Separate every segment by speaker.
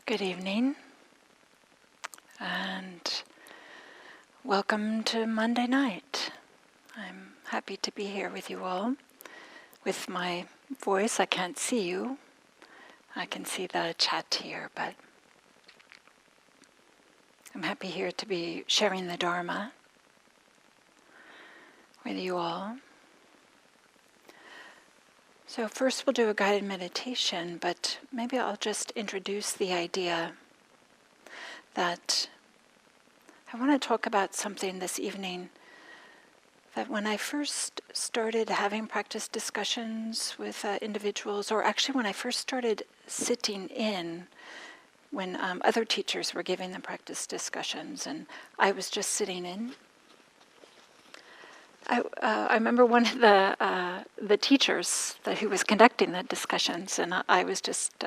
Speaker 1: Good evening, and welcome to Monday night. I'm happy to be here with you all. With my voice, I can't see you. I can see the chat here, but I'm happy here to be sharing the Dharma with you all. So first we'll do a guided meditation, but maybe I'll just introduce the idea that I want to talk about something this evening that when I first started having practice discussions with individuals, or actually when I first started sitting in, when other teachers were giving the practice discussions and I was just sitting in, I remember one of the teachers who was conducting the discussions, and I was just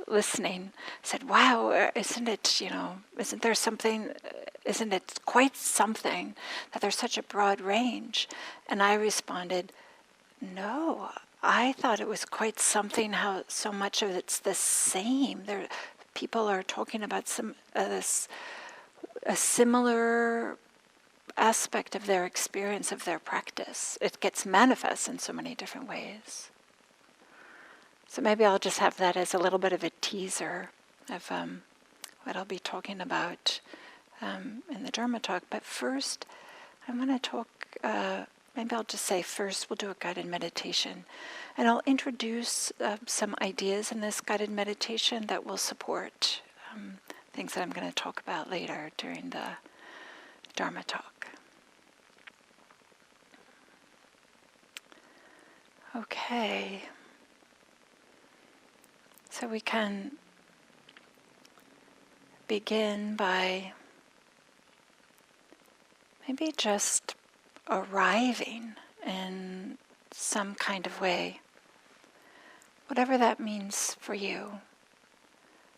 Speaker 1: listening, said, "Wow, isn't it quite something that there's such a broad range?" And I responded, "No, I thought it was quite something how so much of it's the same. People are talking about a similar aspect of their experience of their practice. It gets manifest in so many different ways." So maybe I'll just have that as a little bit of a teaser of what I'll be talking about in the Dharma talk. But first, I'm going to talk, maybe I'll just say first we'll do a guided meditation. And I'll introduce some ideas in this guided meditation that will support things that I'm going to talk about later during the Dharma talk. Okay. So we can begin by maybe just arriving in some kind of way, whatever that means for you.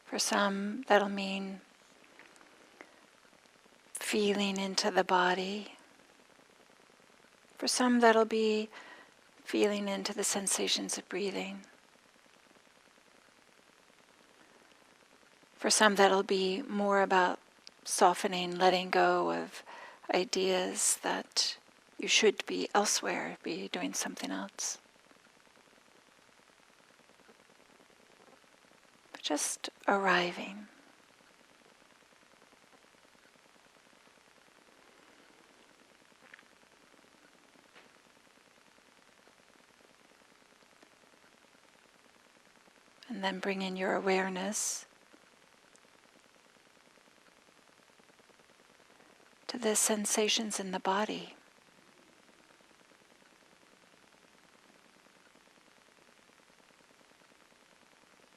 Speaker 1: For some, that'll mean feeling into the body. For some, that'll be feeling into the sensations of breathing. For some, that'll be more about softening, letting go of ideas that you should be elsewhere, be doing something else. But just arriving. And then bring in your awareness to the sensations in the body.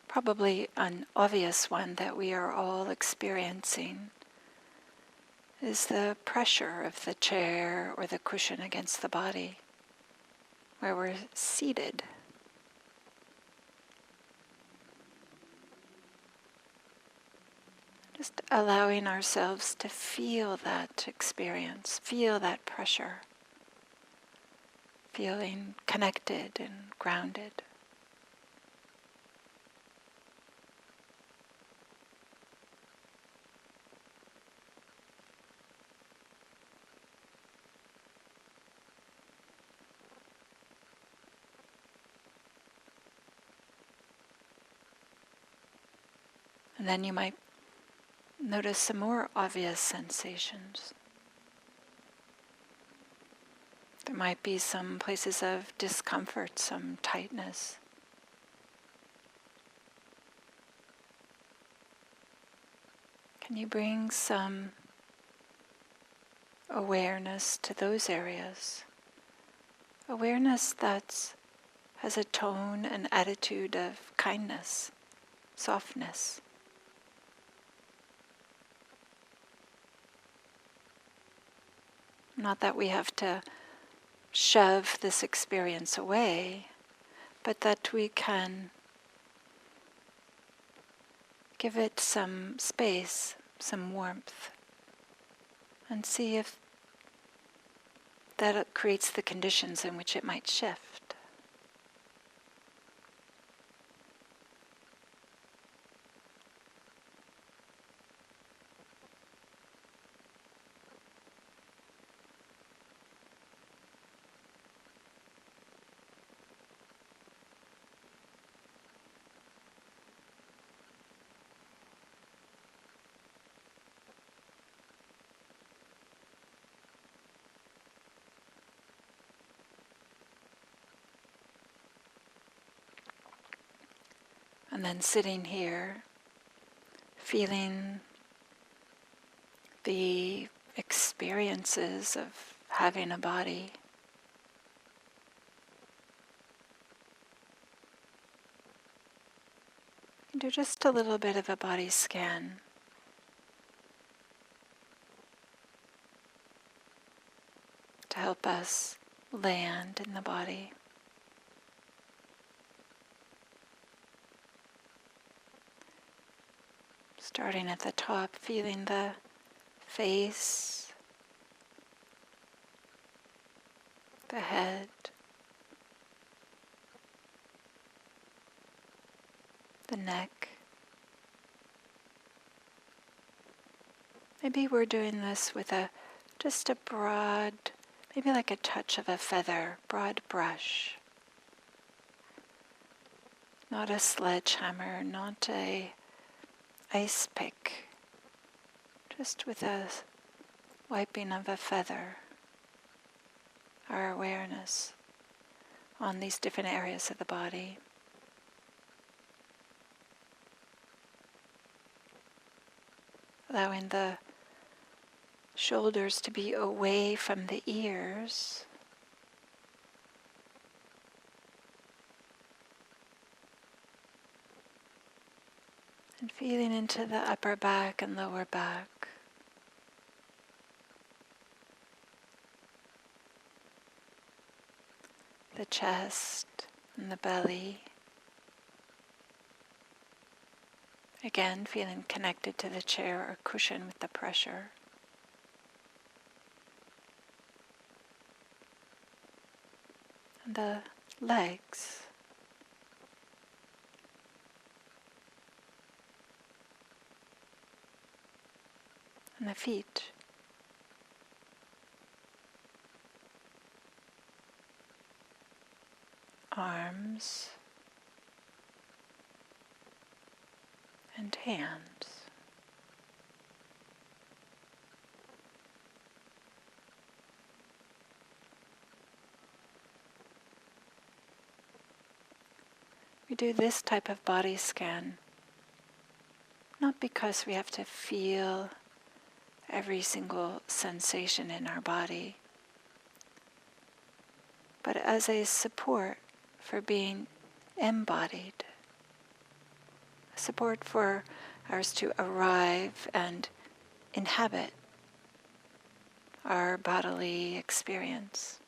Speaker 1: Probably an obvious one that we are all experiencing is the pressure of the chair or the cushion against the body, where we're seated. Just allowing ourselves to feel that experience, feel that pressure, feeling connected and grounded. And then you might notice some more obvious sensations. There might be some places of discomfort, some tightness. Can you bring some awareness to those areas? Awareness that has a tone and attitude of kindness, softness. Not that we have to shove this experience away, but that we can give it some space, some warmth, and see if that creates the conditions in which it might shift. And then sitting here, feeling the experiences of having a body. Do just a little bit of a body scan. To help us land in the body. Starting at the top, feeling the face, the head, the neck. Maybe we're doing this with just a broad, maybe like a touch of a feather, broad brush. Not a sledgehammer, not a ice pick, just with a wiping of a feather, our awareness on these different areas of the body. Allowing the shoulders to be away from the ears. And feeling into the upper back and lower back. The chest and the belly. Again, feeling connected to the chair or cushion with the pressure. And the legs. And the feet. Arms. And hands. We do this type of body scan not because we have to feel every single sensation in our body, but as a support for being embodied, a support for ours to arrive and inhabit our bodily experience.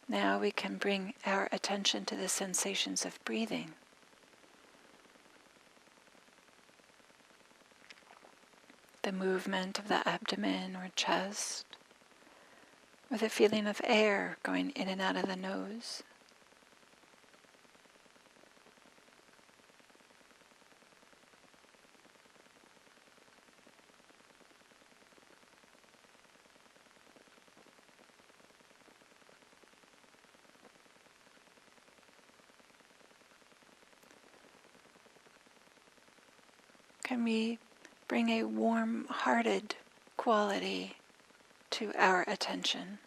Speaker 1: Now we can bring our attention to the sensations of breathing. The movement of the abdomen or chest, or the feeling of air going in and out of the nose. Can we bring a warm-hearted quality to our attention?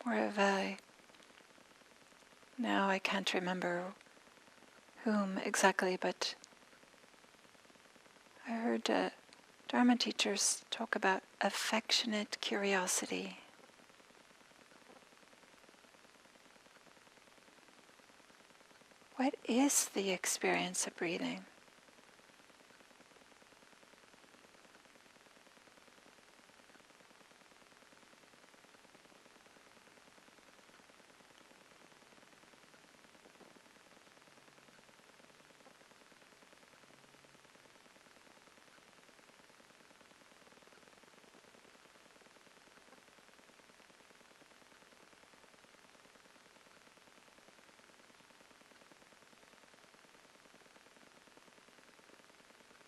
Speaker 1: Or of now I can't remember whom exactly, but I heard Dharma teachers talk about affectionate curiosity. What is the experience of breathing?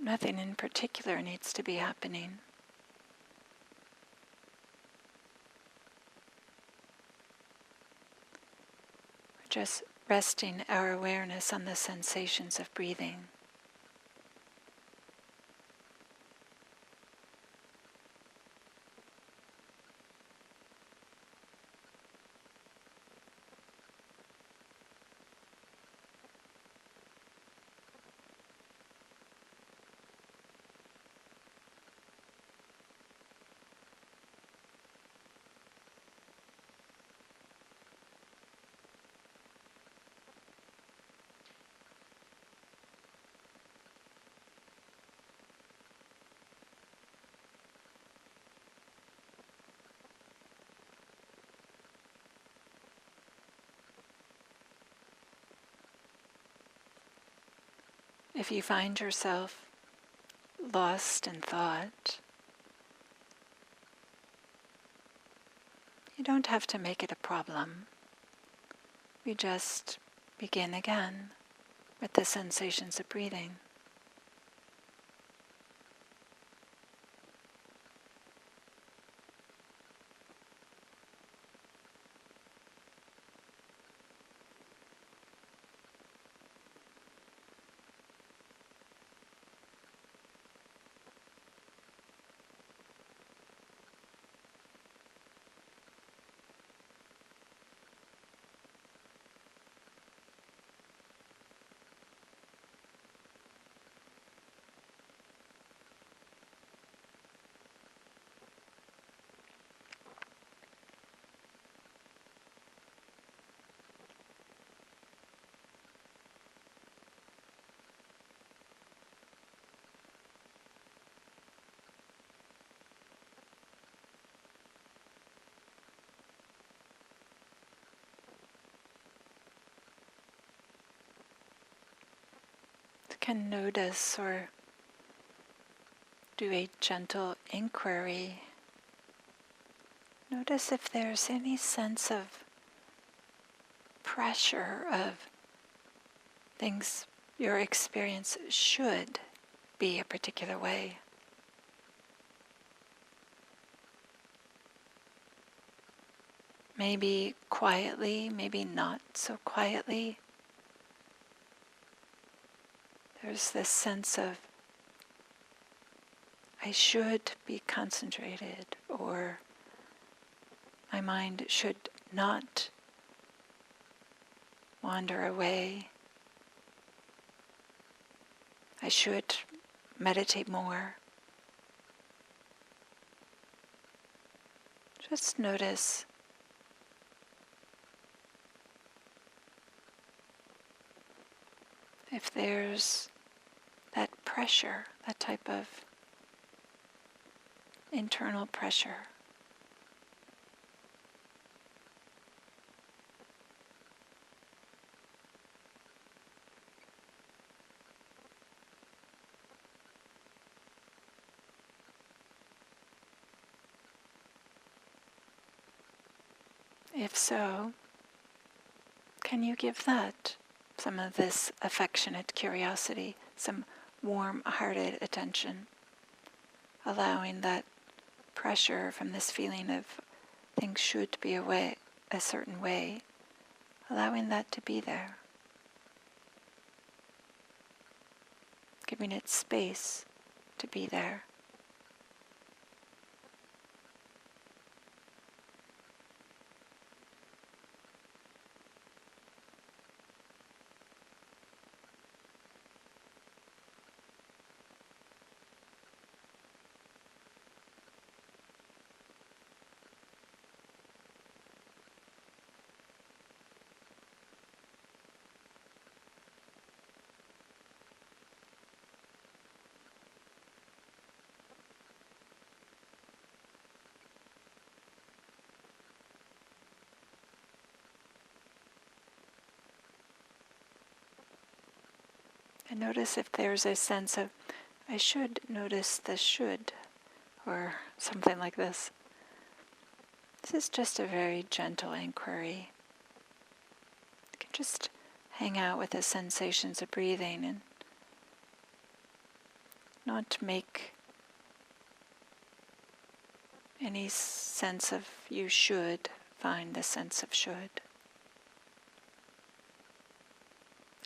Speaker 1: Nothing in particular needs to be happening. We're just resting our awareness on the sensations of breathing. If you find yourself lost in thought, you don't have to make it a problem. You just begin again with the sensations of breathing. You can notice or do a gentle inquiry. Notice if there's any sense of pressure of things your experience should be a particular way. Maybe quietly, maybe not so quietly. There's this sense of I should be concentrated, or my mind should not wander away. I should meditate more. Just notice if there's that pressure, that type of internal pressure. If so, can you give that some of this affectionate curiosity, some warm-hearted attention, allowing that pressure from this feeling of things should be a certain way, allowing that to be there, giving it space to be there. And notice if there's a sense of, I should notice the should, or something like this. This is just a very gentle inquiry. You can just hang out with the sensations of breathing and not make any sense of you should find the sense of should.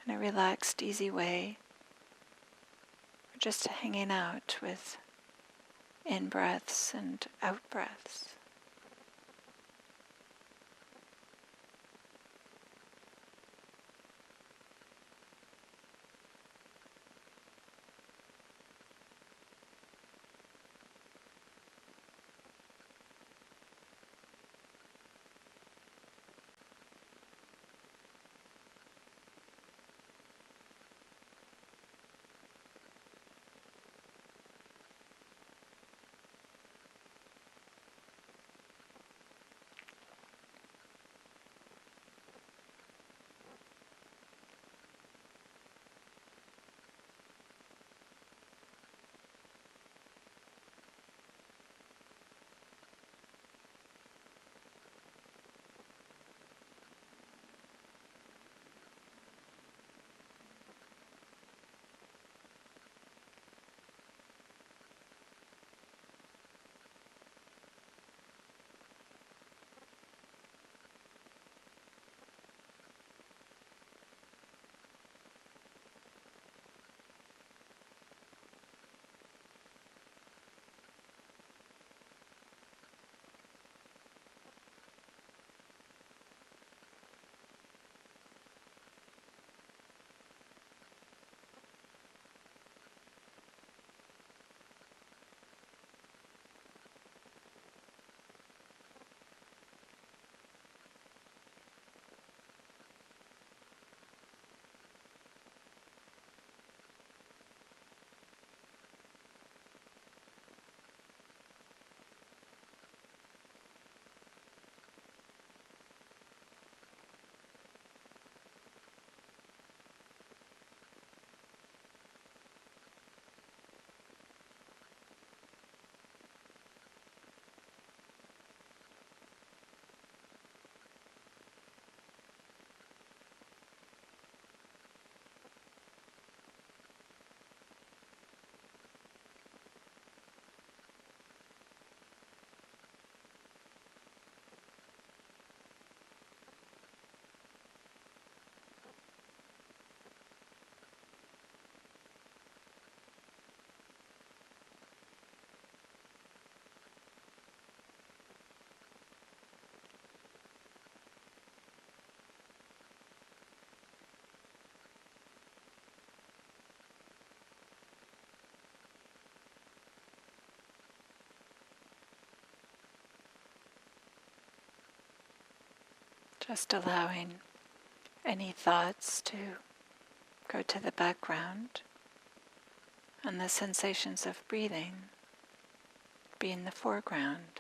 Speaker 1: In a relaxed, easy way, we're just hanging out with in-breaths and out-breaths. Just allowing any thoughts to go to the background and the sensations of breathing be in the foreground.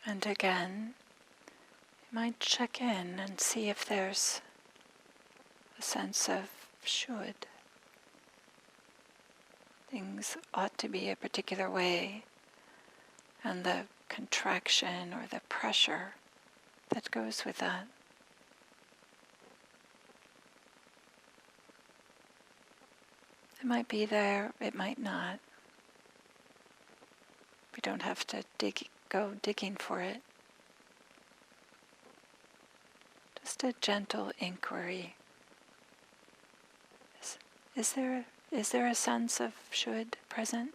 Speaker 1: And again, you might check in and see if there's a sense of should. Things ought to be a particular way, and the contraction or the pressure that goes with that. It might be there, it might not. We don't have to go digging for it. Just a gentle inquiry. Is there a sense of should present?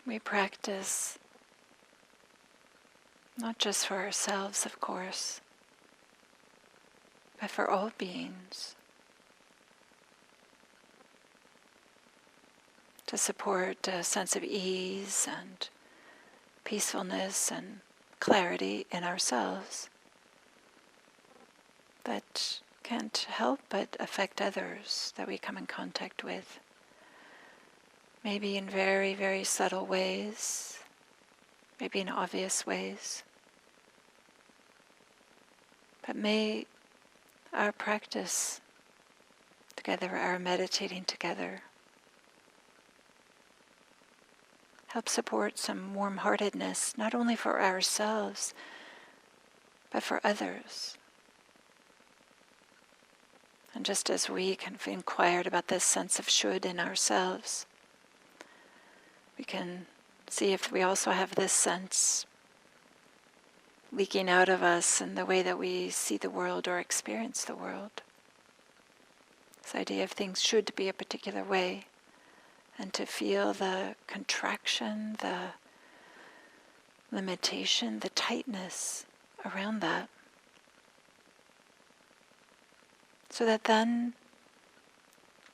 Speaker 1: We practice not just for ourselves, of course, but for all beings, to support a sense of ease and peacefulness and clarity in ourselves that can't help but affect others that we come in contact with. Maybe in very, very subtle ways, maybe in obvious ways. But may our practice together, our meditating together, help support some warm-heartedness, not only for ourselves, but for others. And just as we kind of inquired about this sense of should in ourselves, we can see if we also have this sense leaking out of us in the way that we see the world or experience the world. This idea of things should be a particular way, and to feel the contraction, the limitation, the tightness around that. So that then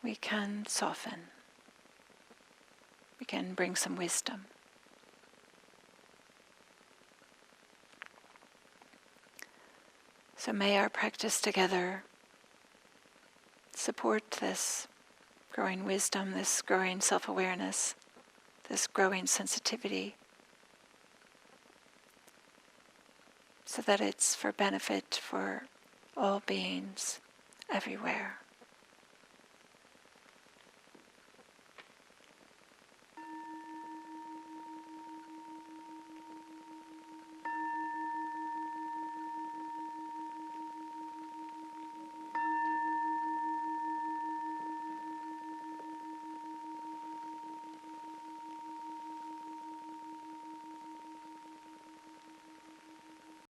Speaker 1: we can soften. We can bring some wisdom. So may our practice together support this growing wisdom, this growing self-awareness, this growing sensitivity, so that it's for benefit for all beings, everywhere.